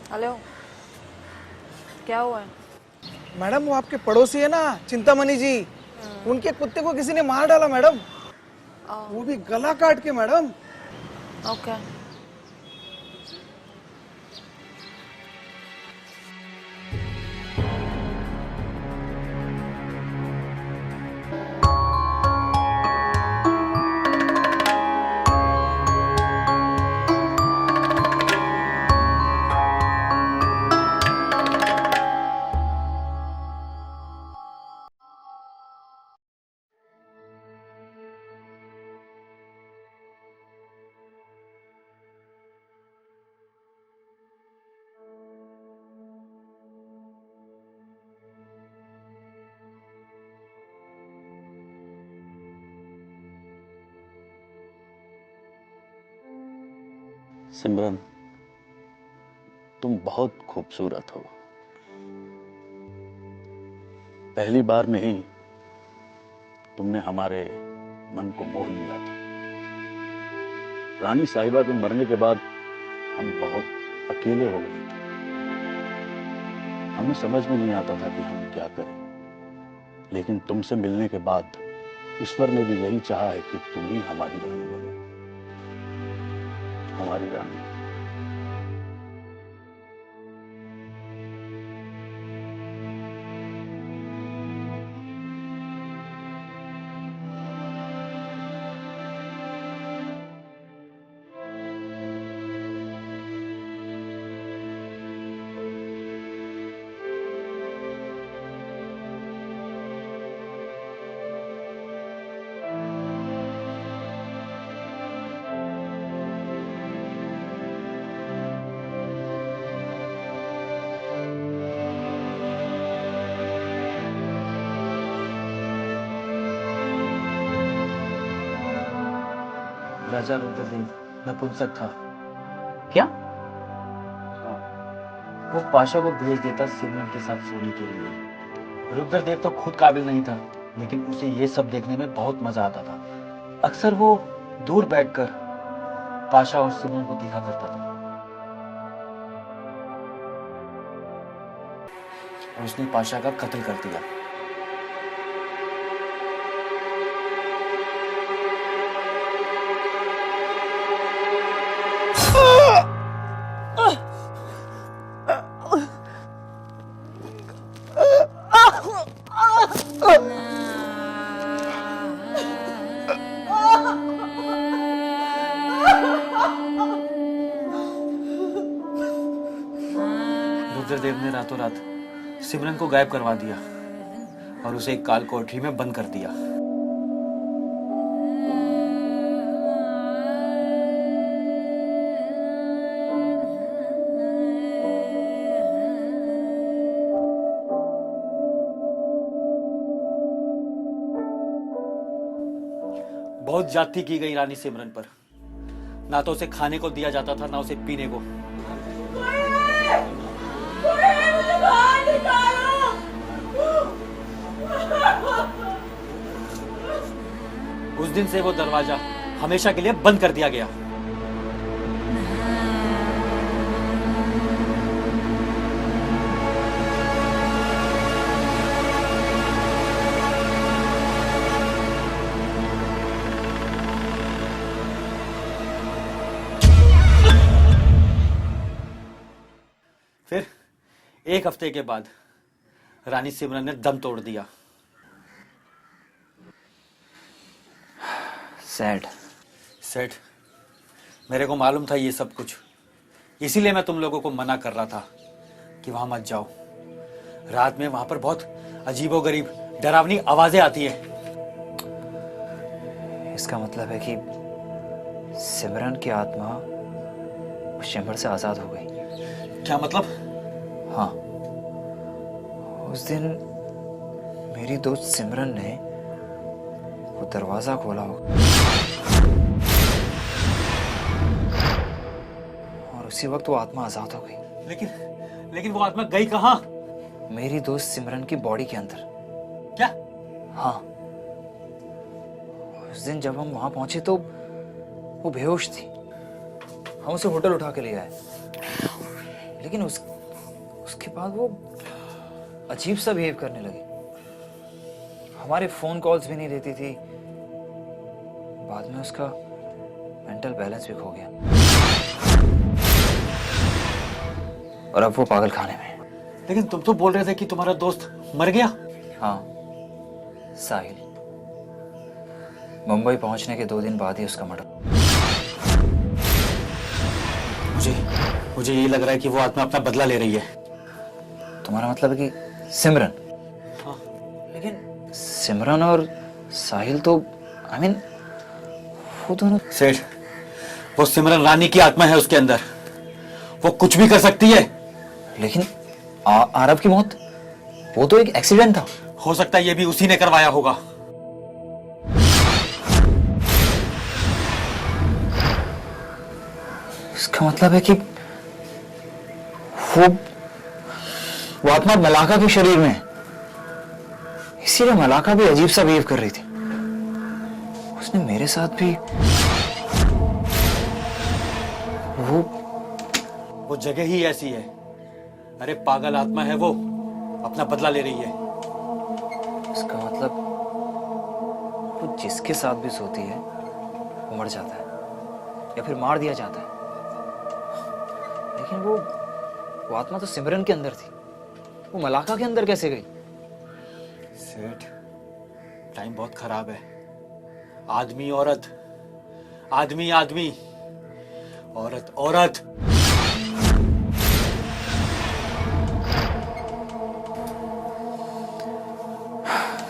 Hello, क्या हुआ है? मैडम वो आपके पड़ोसी है ना, चिंतामणि जी, उनके कुत्ते को किसी ने मार डाला मैडम। वो भी गला काट के मैडम। ओके। सिमरन, तुम बहुत खूबसूरत हो। पहली बार में ही तुमने हमारे मन को मोह लिया था। रानी साहिबा के मरने के बाद हम बहुत अकेले हो गए थे। हमें समझ में नहीं आता था कि हम क्या करें, लेकिन तुमसे मिलने के बाद ईश्वर ने भी यही चाहा है कि तुम ही हमारी रानी बनो, हमारी रानी। राजा रुद्रदेव नपुंसक था। क्या? वो पाशा को भेज देता सिमरन के साथ सोने के लिए। रुद्रदेव तो खुद काबिल नहीं था, लेकिन उसे ये सब देखने में बहुत मजा आता था। अक्सर वो दूर बैठकर पाशा और सिमरन को देखा करता था। और उसने पाशा का कत्ल कर दिया। रुद्रदेव ने रातों रात सिमरन को गायब करवा दिया और उसे एक काल कोठरी में बंद कर दिया। बहुत ज्यादती की गई रानी सिमरन पर। ना तो उसे खाने को दिया जाता था, ना उसे पीने को। उस दिन से वो दरवाजा हमेशा के लिए बंद कर दिया गया। फिर एक हफ्ते के बाद रानी सिमरन ने दम तोड़ दिया। सैड। मेरे को मालूम था ये सब कुछ, इसीलिए मैं तुम लोगों को मना कर रहा था कि वहां मत जाओ। रात में वहां पर बहुत अजीबोगरीब डरावनी आवाजें आती है। इसका मतलब है कि सिमरन की आत्मा उस चैम्बर से आजाद हो गई। क्या मतलब? हाँ, उस दिन मेरी दोस्त सिमरन ने वो दरवाजा खोला होगा और उसी वक्त वो आत्मा आजाद हो गई। लेकिन वो आत्मा गई कहाँ? मेरी दोस्त सिमरन की बॉडी के अंदर। क्या? हाँ, उस दिन जब हम वहां पहुंचे तो वो बेहोश थी। हम उसे होटल उठा के ले आए। लेकिन उसके बाद वो अजीब सा बिहेव करने लगी। हमारे फोन कॉल्स भी नहीं लेती थी। बाद में उसका मेंटल बैलेंस भी खो गया और अब वो पागल खाने में। लेकिन तुम तो बोल रहे थे कि तुम्हारा दोस्त मर गया। हाँ, साहिल। मुंबई पहुंचने के 2 दिन बाद ही उसका मर्डर। मुझे ये लग रहा है कि वो आत्मा अपना बदला ले रही है। तुम्हारा मतलब है कि सिमरन? हाँ। लेकिन सिमरन और साहिल तो आई मीन वो दोनों। सेठ, वो सिमरन रानी की आत्मा है उसके अंदर। वो कुछ भी कर सकती है। लेकिन आरव की मौत वो तो एक एक्सीडेंट था। हो सकता है ये भी उसी ने करवाया होगा। इसका मतलब है कि वो आत्मा मलाका के शरीर में है। इसीलिए मलाका भी अजीब सा बिहेव कर रही थी। उसने मेरे साथ भी वो जगह ही ऐसी है। अरे पागल आत्मा है वो, अपना बदला ले रही है। इसका मतलब वो जिसके साथ भी सोती है वो मर जाता है या फिर मार दिया जाता है। लेकिन वो आत्मा तो सिमरन के अंदर थी। वो मलाका के अंदर कैसे गई? सेठ, टाइम बहुत खराब है। आदमी औरत, आदमी आदमी, औरत औरत।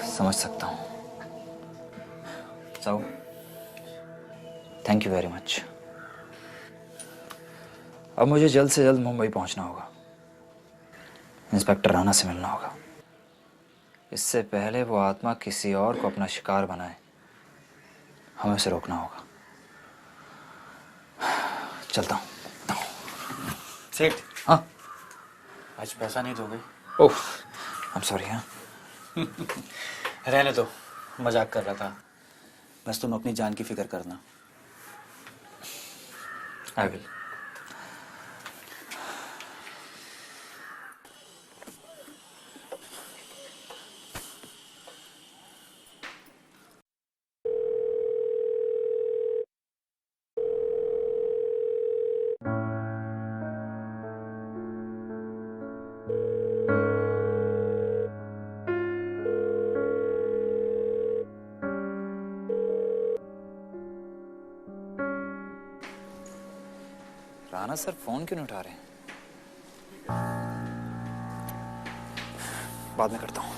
समझ सकता हूं। So thank you very much. अब मुझे जल्द से जल्द मुंबई पहुंचना होगा। इंस्पेक्टर राणा से मिलना होगा। इससे पहले वो आत्मा किसी और को अपना शिकार बनाए, हमें उसे रोकना होगा। चलता हूं। सेठ, हाँ, आज पैसा नहीं दोगे? ओह आई एम सॉरी। हाँ, रहने दो, मजाक कर रहा था। बस तुम अपनी जान की फिक्र करना। I will. Rana sir phone क्यों नहीं उठा रहे? बाद में करता हूं।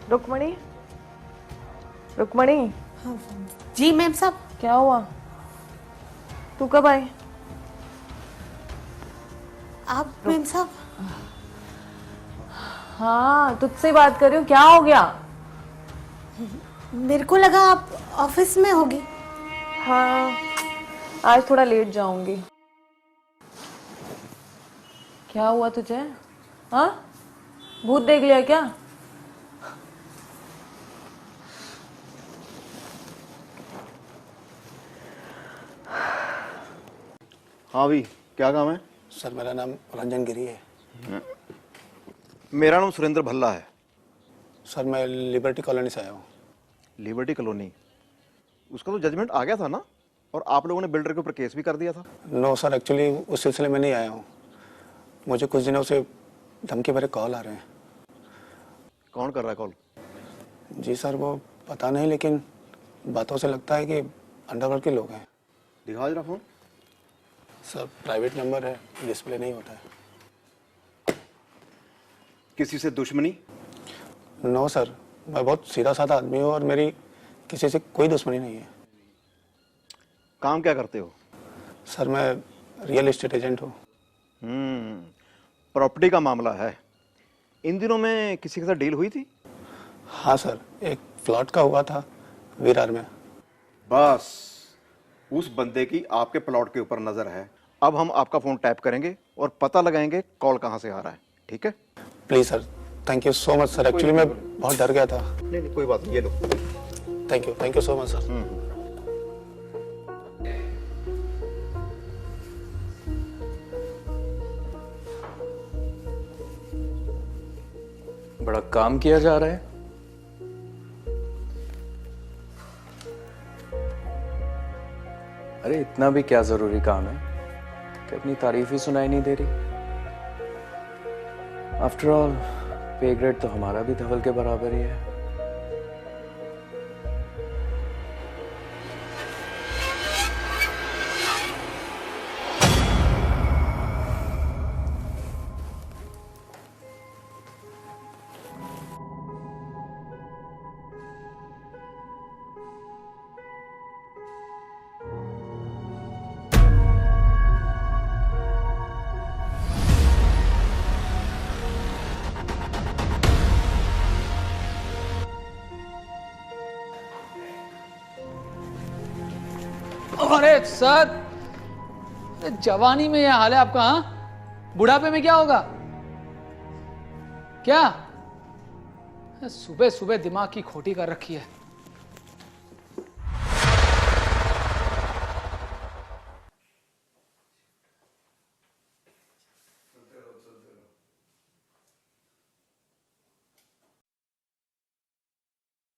रुक्मणी, रुक्मणी। जी मैम साहब। क्या हुआ? तू कब आई? आप मैम साहब? हाँ, तुझसे बात कर रही हूँ। क्या हो गया? मेरे को लगा आप ऑफिस में होगी। हाँ, आज थोड़ा लेट जाऊंगी। क्या हुआ तुझे? हाँ, भूत देख लिया क्या? हाँ भाई, क्या काम है? सर मेरा नाम रंजन गिरी है। मेरा नाम सुरेंद्र भल्ला है। सर मैं लिबर्टी कॉलोनी से आया हूँ। लिबर्टी कॉलोनी, उसका तो जजमेंट आ गया था ना, और आप लोगों ने बिल्डर के ऊपर केस भी कर दिया था। नो सर, एक्चुअली उस सिलसिले में नहीं आया हूँ। मुझे कुछ दिनों से धमकी भरे कॉल आ रहे हैं। कौन कर रहा है कॉल? जी सर, वो पता नहीं, लेकिन बातों से लगता है कि अंडरवर्ल्ड के लोग हैं। दिखाओ जरा फोन। सर प्राइवेट नंबर है, डिस्प्ले नहीं होता है। किसी से दुश्मनी? नो सर, मैं बहुत सीधा साधा आदमी हूँ और मेरी किसी से कोई दुश्मनी नहीं है। काम क्या करते हो? सर मैं रियल एस्टेट एजेंट हूँ। प्रॉपर्टी का मामला है। इन दिनों में किसी के साथ डील हुई थी? हाँ सर, एक प्लॉट का हुआ था विरार में। बस उस बंदे की आपके प्लॉट के ऊपर नजर है। अब हम आपका फोन टैप करेंगे और पता लगाएंगे कॉल कहां से आ रहा है। ठीक है? Please sir, thank you so much sir. Actually मैं बहुत डर गया था। नहीं कोई बात नहीं, ये लो। Thank you so much sir. बड़ा काम किया जा रहा है। अरे इतना भी क्या जरूरी काम है कि अपनी तारीफ ही सुनाई नहीं दे रही। आफ्टर ऑल पे ग्रेड तो हमारा भी धवल के बराबर ही है। अरे सर, जवानी में यह हाल है आपका, हाँ? बुढ़ापे में क्या होगा? क्या सुबह सुबह दिमाग की खोटी कर रखी है।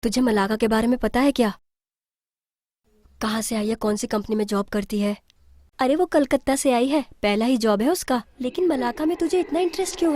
तुझे मलाका के बारे में पता है क्या? कहाँ से आई है, कौन सी कंपनी में जॉब करती है? अरे वो कलकत्ता से आई है, पहला ही जॉब है उसका। लेकिन मलाका में तुझे इतना इंटरेस्ट क्यों है?